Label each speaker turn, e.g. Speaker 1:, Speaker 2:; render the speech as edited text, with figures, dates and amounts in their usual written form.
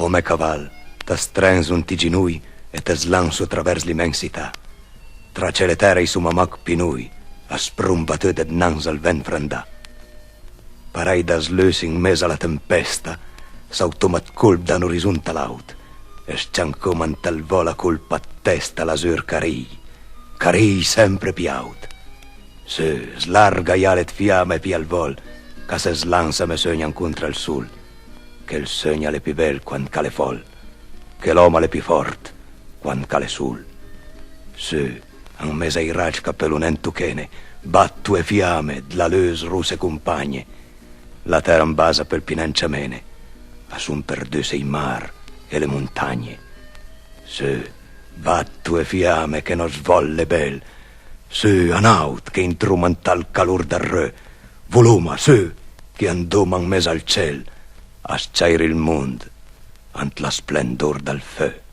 Speaker 1: Come caval, t'estrens un tiginui e t'eslanço travers l'immensità. Tra cielo e terra i sumamac pinui, a sprumbatut ed nans al vent frandà. Parei das lösing mes a la tempesta, s'automat colp da un orizzonte laut, e sciancomant al vola colpa a testa l'azur carii sempre piaut. Se slarga ialet fiamme pi al vol, ca se slanza me sognan contra il sul, che il sogna le pi bel quant cale fol, che l'oma le pi fort quant cale sul. Se, an mesa i raig capellunen tuchene, battu e fiamme d'la leus ruse compagne, la terra in basa pel pinenciamene, a sun perduse i mar e le montagne. Se, battu e fiamme che nos volle bel, se, anaut che intrumenta il calor del re, voluma, se, che andoman mes al ciel, a sciaire il mond ant la splendor del feu.